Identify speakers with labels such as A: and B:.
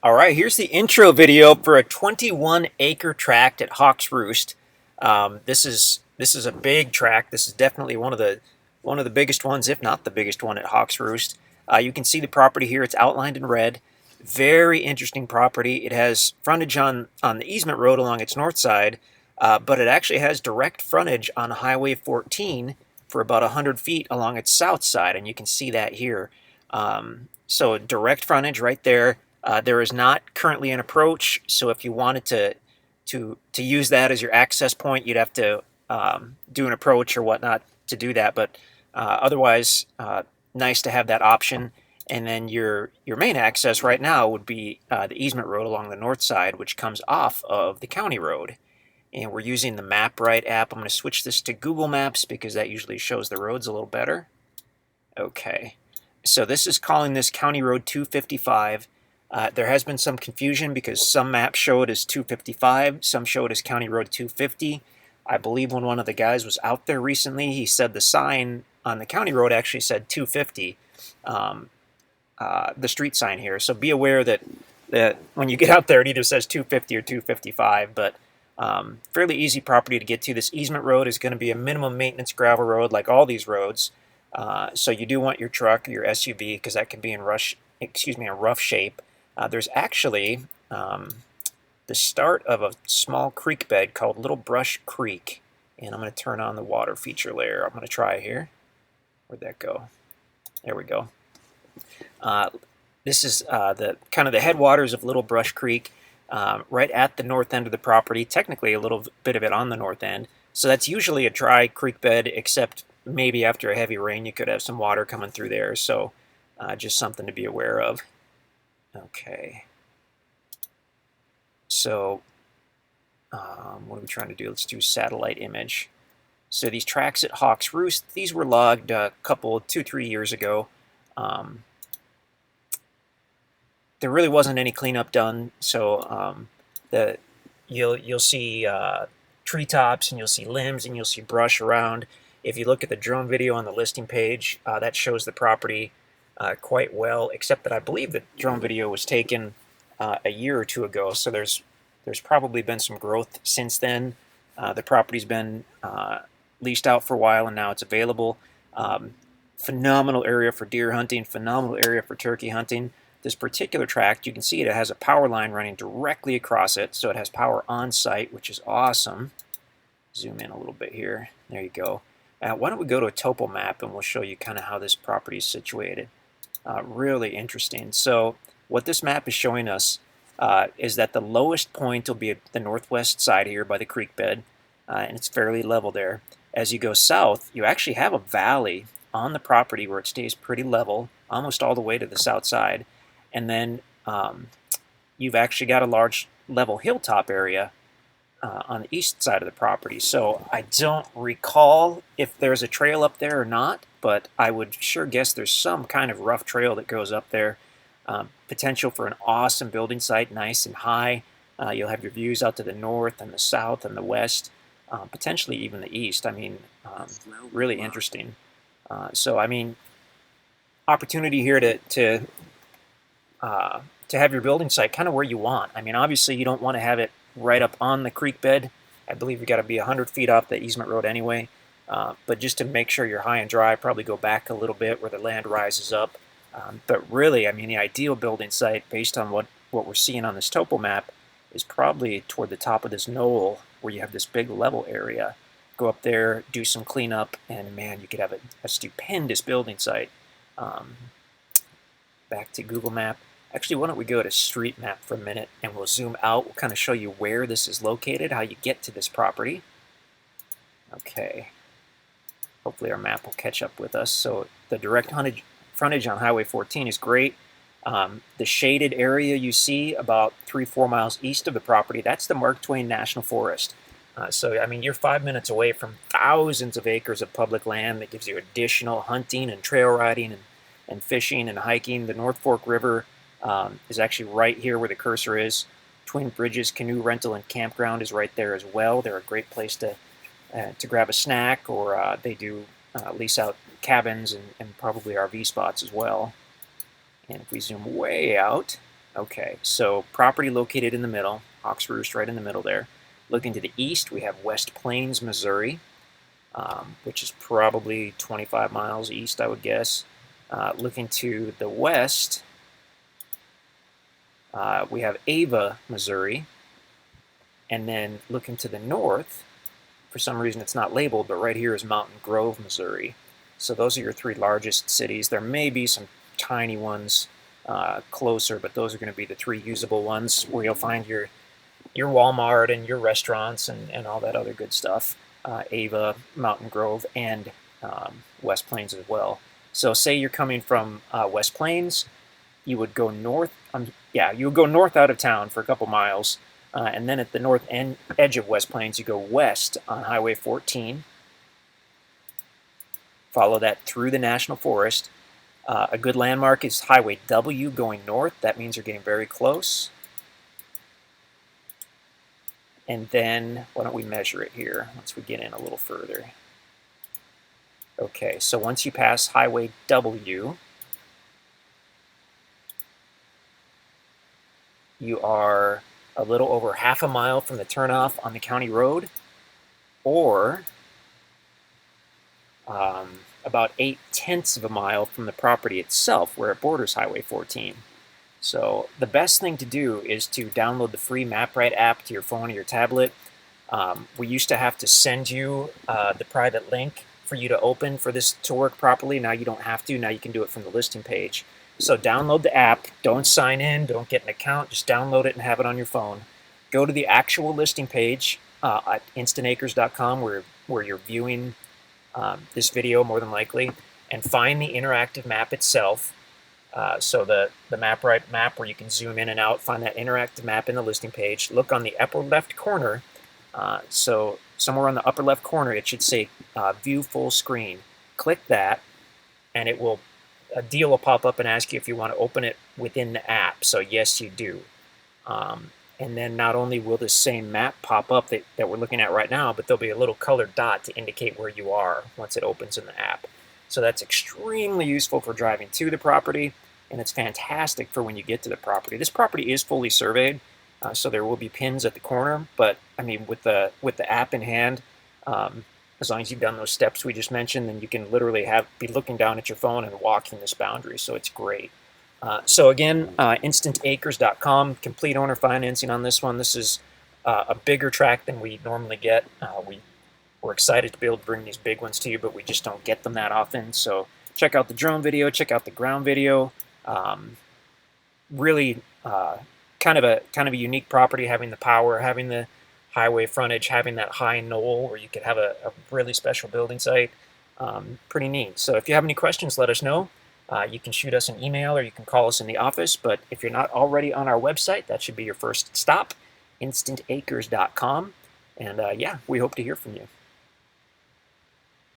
A: All right, here's the intro video for a 21-acre tract at Hawks Roost. This is a big tract. This is definitely one of the biggest ones, if not the biggest one at Hawks Roost. You can see the property here. It's outlined in red. Very interesting property. It has frontage on the easement road along its north side, but it actually has direct frontage on Highway 14 for about 100 feet along its south side, and you can see that here. So direct frontage right there. There is not currently an approach, so if you wanted to use that as your access point, you'd have to do an approach or whatnot to do that. But otherwise, nice to have that option. And then your main access right now would be the easement road along the north side, which comes off of the county road. And we're using the MapRight app. I'm going to switch this to Google Maps because that usually shows the roads a little better. Okay, so this is calling this County Road 255. There has been some confusion because some maps show it as 255, some show it as County Road 250. I believe when one of the guys was out there recently, he said the sign on the county road actually said 250, the street sign here. So be aware that when you get out there, it either says 250 or 255, but fairly easy property to get to. This easement road is going to be a minimum maintenance gravel road like all these roads. So you do want your truck or your SUV because that can be in rough shape. There's actually the start of a small creek bed called Little Brush Creek, and I'm going to turn on the water feature layer. I'm going to try here. Where'd that go? There we go. This is the kind of the headwaters of Little Brush Creek, right at the north end of the property. Technically, a little bit of it on the north end. So that's usually a dry creek bed, except maybe after a heavy rain, you could have some water coming through there. So just something to be aware of. Okay, so what are we trying to do? Let's do satellite image. So these tracks at Hawks Roost, these were logged a couple, 2-3 years ago. There really wasn't any cleanup done, so you'll see treetops and you'll see limbs and you'll see brush around. If you look at the drone video on the listing page, that shows the property quite well, except that I believe the drone video was taken a year or two ago, so there's probably been some growth since then. The property's been leased out for a while, and now it's available. Phenomenal area for deer hunting, phenomenal area for turkey hunting. This particular tract, you can see it has a power line running directly across it, so it has power on site, which is awesome. Zoom in a little bit here. There you go. Why don't we go to a topo map, and we'll show you kind of how this property is situated. Really interesting. So what this map is showing us is that the lowest point will be at the northwest side here by the creek bed, and it's fairly level there. As you go south, you actually have a valley on the property where it stays pretty level, almost all the way to the south side. And then you've actually got a large level hilltop area on the east side of the property. So I don't recall if there's a trail up there or not, but I would sure guess there's some kind of rough trail that goes up there. Potential for an awesome building site, nice and high. You'll have your views out to the north and the south and the west, potentially even the east. I mean, really interesting. So I mean, opportunity here to have your building site kind of where you want. I mean, obviously you don't want to have it right up on the creek bed. I believe you got to be 100 feet off the easement road anyway. But just to make sure you're high and dry, probably go back a little bit where the land rises up. But really, I mean, the ideal building site, based on what we're seeing on this topo map, is probably toward the top of this knoll where you have this big level area. Go up there, do some cleanup, and man, you could have a stupendous building site. Back to Google Map. Actually, why don't we go to Street Map for a minute, and we'll zoom out. We'll kind of show you where this is located, how you get to this property. Okay. Hopefully our map will catch up with us. So the direct frontage on Highway 14 is great. The shaded area you see about 3-4 miles east of the property, that's the Mark Twain National Forest. So, I mean, you're 5 minutes away from thousands of acres of public land that gives you additional hunting and trail riding and fishing and hiking. The North Fork River is actually right here where the cursor is. Twin Bridges Canoe Rental and Campground is right there as well. They're a great place to grab a snack, or they do lease out cabins and probably RV spots as well. And if we zoom way out, Okay, so property located in the middle, Hawks Roost right in the middle there. Looking to the east, we have West Plains, Missouri, which is probably 25 miles east, I would guess. Looking to the west, we have Ava, Missouri. And then looking to the north, for some reason it's not labeled, but right here is Mountain Grove, Missouri. So those are your three largest cities. There may be some tiny ones closer, but those are going to be the three usable ones where you'll find your Walmart and your restaurants and all that other good stuff. Ava, Mountain Grove, and West Plains as well. So say you're coming from West Plains, you would go north. You would go north out of town for a couple miles, and then at the north edge of West Plains, you go west on Highway 14. Follow that through the National Forest. A good landmark is Highway W going north. That means you're getting very close. And then, why don't we measure it here once we get in a little further. Okay, so once you pass Highway W, you are a little over half a mile from the turnoff on the county road, or about 8/10 of a mile from the property itself where it borders Highway 14. So the best thing to do is to download the free MapRight app to your phone or your tablet. We used to have to send you the private link for you to open for this to work properly. Now you don't have to. Now you can do it from the listing page. So download the app. Don't sign in. Don't get an account. Just download it and have it on your phone. Go to the actual listing page at InstantAcres.com where you're viewing this video more than likely, and find the interactive map itself. So the MapRight map where you can zoom in and out, find that interactive map in the listing page. Look on the upper left corner. So somewhere on the upper left corner, it should say View Full Screen. Click that, and a deal will pop up and ask you if you want to open it within the app. So yes, you do. And then not only will this same map pop up that we're looking at right now, but there'll be a little colored dot to indicate where you are once it opens in the app. So that's extremely useful for driving to the property, and it's fantastic for when you get to the property. This property is fully surveyed, so there will be pins at the corner, but I mean, with the app in hand, as long as you've done those steps we just mentioned, then you can literally be looking down at your phone and walking this boundary, so it's great. So again, InstantAcres.com, complete owner financing on this one. This is a bigger tract than we normally get. We're excited to be able to bring these big ones to you, but we just don't get them that often. So check out the drone video, check out the ground video. Really kind of a unique property, having the power, having the highway frontage, having that high knoll where you could have a really special building site. Pretty neat. So if you have any questions, let us know. You can shoot us an email or you can call us in the office, but if you're not already on our website, that should be your first stop, InstantAcres.com. And yeah, we hope to hear from you.